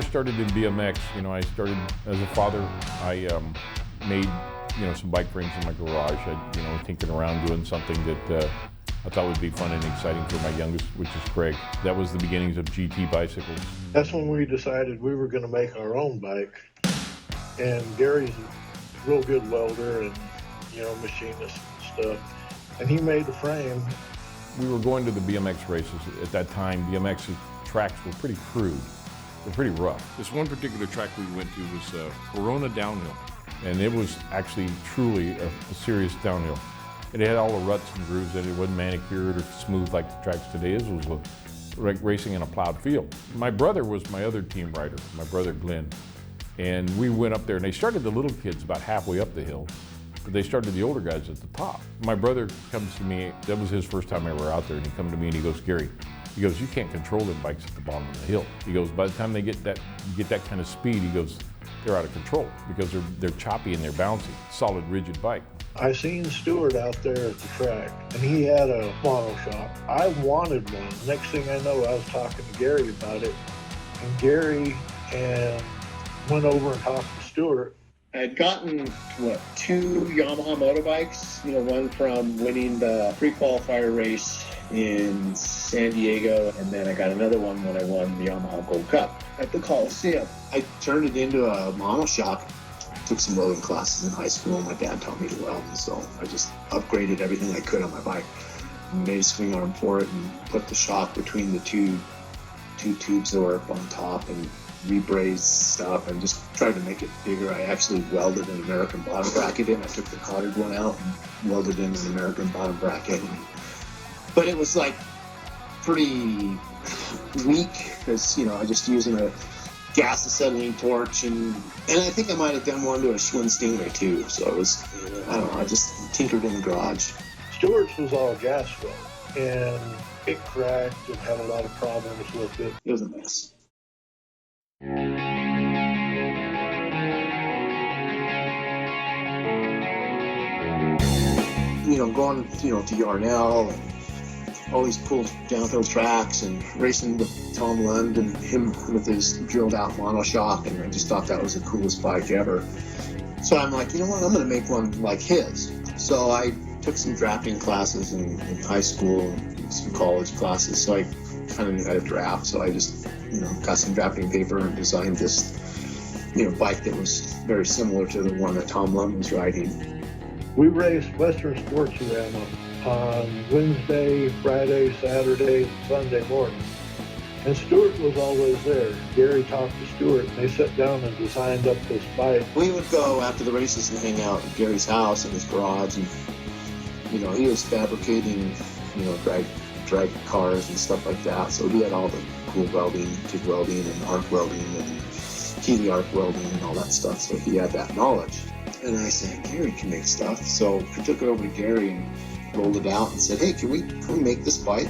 Started in BMX, I started as a father. I made, some bike frames in my garage. I, tinkering around doing something that I thought would be fun and exciting for my youngest, which is Craig. That was the beginnings of GT bicycles. That's when we decided we were going to make our own bike. And Gary's a real good welder and, machinist and stuff. And he made the frame. We were going to the BMX races. At that time, BMX tracks were pretty crude. They're pretty rough. This one particular track we went to was Corona Downhill, and it was actually truly a serious downhill. It had all the ruts and grooves in it. It wasn't manicured or smooth like the tracks today is. It was like racing in a plowed field. My brother was my other team rider, my brother Glenn, and we went up there, and they started the little kids about halfway up the hill, but they started the older guys at the top. My brother comes to me, that was his first time ever out there, and he come to me and he goes, Gary, he goes, you can't control them bikes at the bottom of the hill. He goes, by the time they get that kind of speed, he goes, they're out of control because they're choppy and they're bouncy. Solid, rigid bike. I seen Stuart out there at the track, and he had a Monoshock. I wanted one. Next thing I know, I was talking to Gary about it, and Gary went over and talked to Stuart. I had gotten, 2 Yamaha motorbikes, one from winning the pre-qualifier race in San Diego, and then I got another one when I won the Yamaha Gold Cup at the Coliseum. I turned it into a Monoshock. Took some welding classes in high school. My dad taught me to weld, so I just upgraded everything I could on my bike. Made a swing arm for it and put the shock between the two tubes that were up on top and rebrazed stuff and just tried to make it bigger. I actually welded an American bottom bracket in. I took the collared one out and welded in an American bottom bracket. But it was like pretty weak because, I just using a gas acetylene torch and I think I might have done one to a Schwinn Stingray too. So it was, I just tinkered in the garage. Stuart's was all gas filled and it cracked and had a lot of problems with it. It was a mess. Going, to Yarnell and all these cool downhill tracks and racing with Tom Lund and him with his drilled out Monoshock, and I just thought that was the coolest bike ever. So I'm like, I'm going to make one like his. So I took some drafting classes in high school and some college classes, so I kind of knew how to draft. So I just, got some drafting paper and designed this, bike that was very similar to the one that Tom Lund was riding. We raced Western Sports Arena on Wednesday, Friday, Saturday, and Sunday morning. And Stuart was always there. Gary talked to Stuart, and they sat down and designed up this bike. We would go after the races and hang out at Gary's house in his garage, and, he was fabricating, drag cars and stuff like that. So he had all the cool welding, TIG welding, and arc welding, and Keeley arc welding, and all that stuff. So he had that knowledge. And I said, Gary can make stuff. So I took it over to Gary and rolled it out and said, hey, can we make this bike?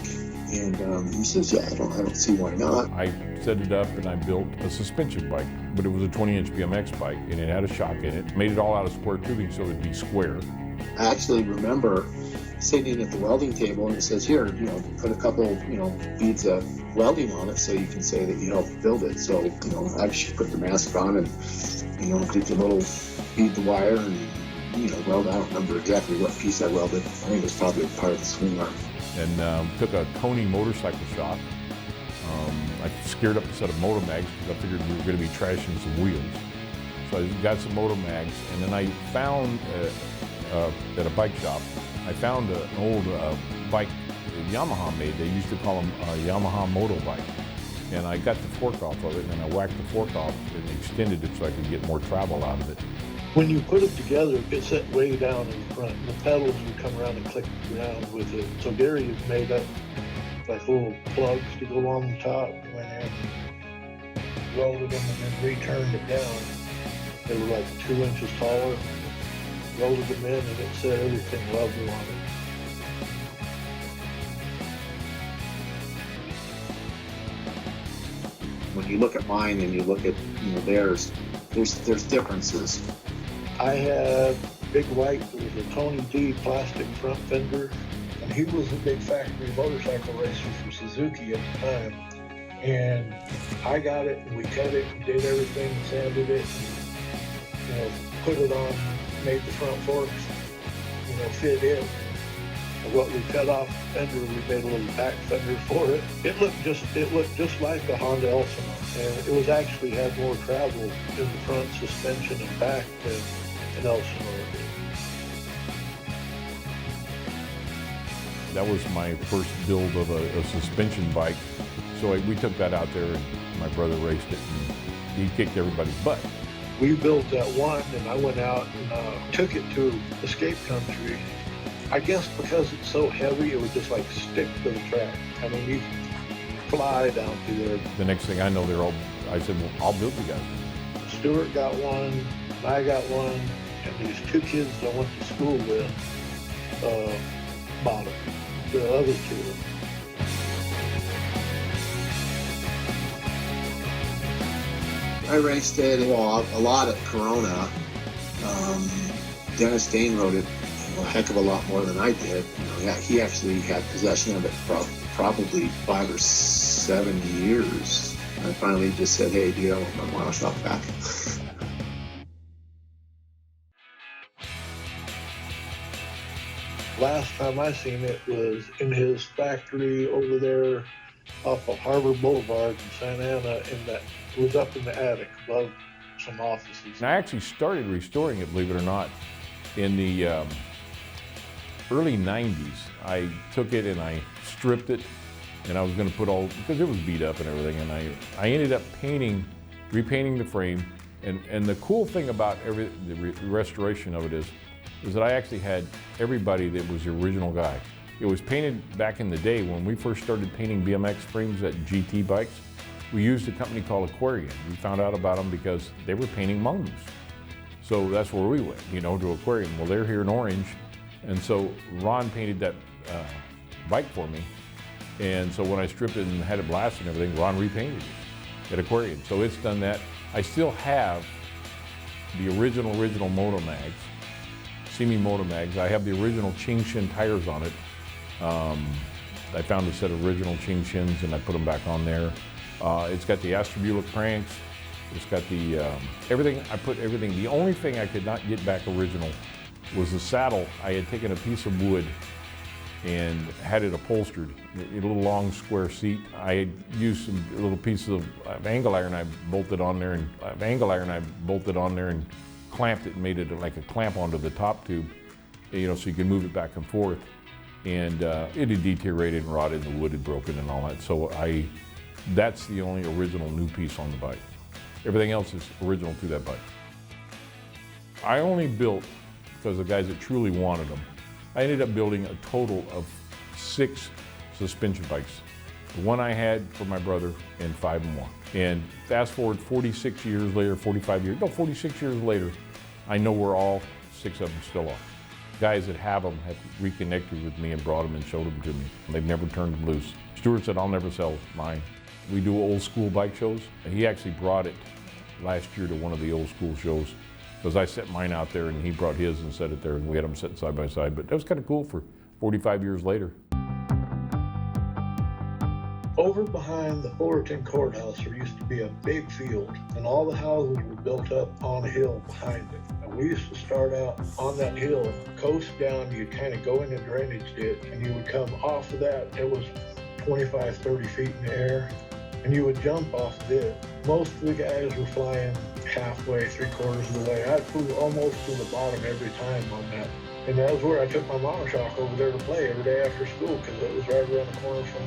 And he says, yeah, I don't see why not. I set it up and I built a suspension bike, but it was a 20-inch BMX bike, and it had a shock in it. Made it all out of square tubing so it'd be square. I actually remember sitting at the welding table, and it says, here, put a couple, beads of welding on it so you can say that you helped build it. So, I actually put the mask on and, did the little bead the wire and, weld. I don't remember exactly what piece I welded. I think it was probably part of the swing arm. And took a Coney motorcycle shock. I scared up a set of motor mags because I figured we were going to be trashing some wheels. So I got some motor mags, and then I found at a bike shop, I found an old bike that Yamaha made. They used to call them Yamaha moto bike. And I got the fork off of it, and then I whacked the fork off and extended it so I could get more travel out of it. When you put it together, it set way down in front. And the pedals would come around and click around with it. So Gary had made up like little plugs to go on the top. Went in, welded them, and then returned it down. They were like 2 inches taller. Welded them in, and it said everything level on it. When you look at mine and you look at theirs, there's differences. I had Big White, that was a Tony D plastic front fender, and he was a big factory motorcycle racer for Suzuki at the time. And I got it, and we cut it, and did everything, sanded it, and, put it on, made the front forks, fit in. And what we cut off the fender, we made a little back fender for it. It looked just like a Honda Elsinore, and it was actually had more travel in the front suspension and back than an Elsinore did. That was my first build of a suspension bike. So we took that out there, and my brother raced it, and he kicked everybody's butt. We built that one, and I went out and took it to escape country. I guess because it's so heavy, it would just like stick to the track. I mean, you fly down through there. The next thing I know, I said, well, I'll build you guys. Stuart got one, I got one, and these 2 kids I went to school with bought it, the other 2. I raced it a lot at Corona. Dennis Dane rode it a heck of a lot more than I did. He actually had possession of it for probably 5 or 7 years. I finally just said, hey, dude, I want my Monoshock back. Last time I seen it was in his factory over there off of Harbor Boulevard in Santa Ana, it was up in the attic above some offices. And I actually started restoring it, believe it or not, in the early 90s. I took it and I stripped it, and I was going to put because it was beat up and everything, and I ended up repainting the frame. And the cool thing about the restoration of it is that I actually had everybody that was the original guy. It was painted back in the day when we first started painting BMX frames at GT bikes. We used a company called Aquarian. We found out about them because they were painting mongoose. So that's where we went, to Aquarian. Well, they're here in Orange. And so Ron painted that bike for me. And so when I stripped it and had it blasted and everything, Ron repainted it at Aquarian. So it's done that. I still have the original Moto Mags, Simi Moto Mags. I have the original Ching Shin tires on it. I found a set of original Ching Shins and I put them back on there. It's got the Astrobula cranks. It's got the everything. I put everything. The only thing I could not get back original was the saddle. I had taken a piece of wood and had it upholstered, a little long square seat. I had used some little pieces of angle iron. I bolted on there and clamped it and made it like a clamp onto the top tube, so you could move it back and forth. And it had deteriorated and rotted, and the wood had broken and all that. So that's the only original new piece on the bike. Everything else is original to that bike. I only built because the guys that truly wanted them. I ended up building a total of 6 suspension bikes. The one I had for my brother and 5 more. And fast forward 46 years later, 46 years later, I know where all 6 of them still are. Guys that have them have reconnected with me and brought them and showed them to me. They've never turned them loose. Stuart said, I'll never sell mine. We do old school bike shows. And he actually brought it last year to one of the old school shows because I set mine out there and he brought his and set it there and we had them sitting side by side. But that was kind of cool for 45 years later. Over behind the Fullerton Courthouse, there used to be a big field, and all the houses were built up on a hill behind it. And we used to start out on that hill, coast down, you'd kind of go in a drainage ditch, and you would come off of that. It was 25, 30 feet in the air, and you would jump off of it. Most of the guys were flying halfway, 3/4 of the way. I flew almost to the bottom every time on that. And that was where I took my Monoshock over there to play every day after school, because it was right around the corner from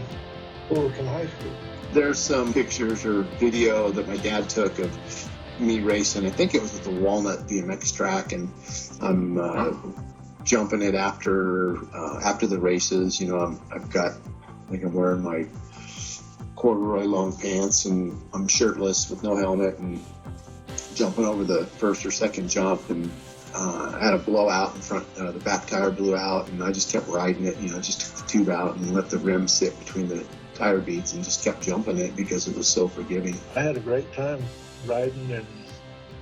Fullerton High School. There's some pictures or video that my dad took of me racing. I think it was at the Walnut BMX track, and I'm jumping it after the races. I'm wearing my corduroy long pants and I'm shirtless with no helmet and jumping over the first or second jump, and I had a blowout in front. The back tire blew out, and I just kept riding it. Just took the tube out and let the rim sit between the tire beads, and just kept jumping it because it was so forgiving. I had a great time riding and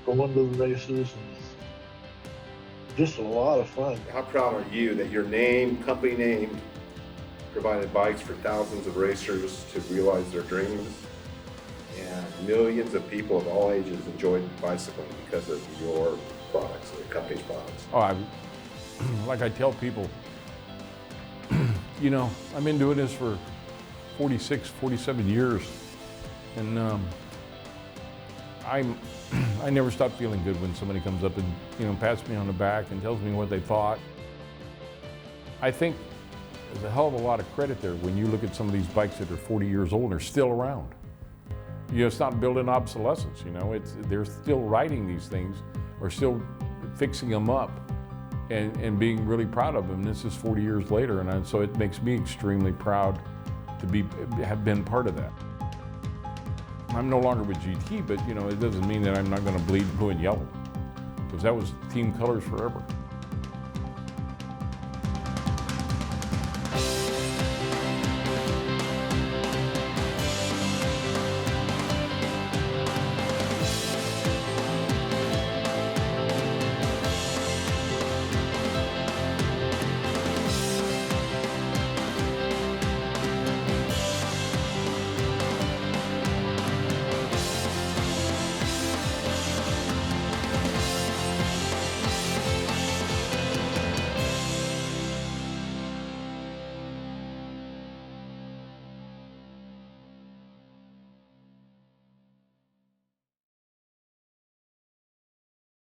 going to the races, and just a lot of fun. How proud are you that your name, company name, provided bikes for thousands of racers to realize their dreams, and millions of people of all ages enjoyed bicycling because of your products, your company's products? Like I tell people, I've been doing this for 46, 47 years, and I never stop feeling good when somebody comes up and pats me on the back and tells me what they thought. I think there's a hell of a lot of credit there when you look at some of these bikes that are 40 years old and are still around. It's not building obsolescence. They're still riding these things or still fixing them up and being really proud of them. This is 40 years later, and so it makes me extremely proud to have been part of that. I'm no longer with GT, but it doesn't mean that I'm not going to bleed blue and yellow, because that was team colors forever.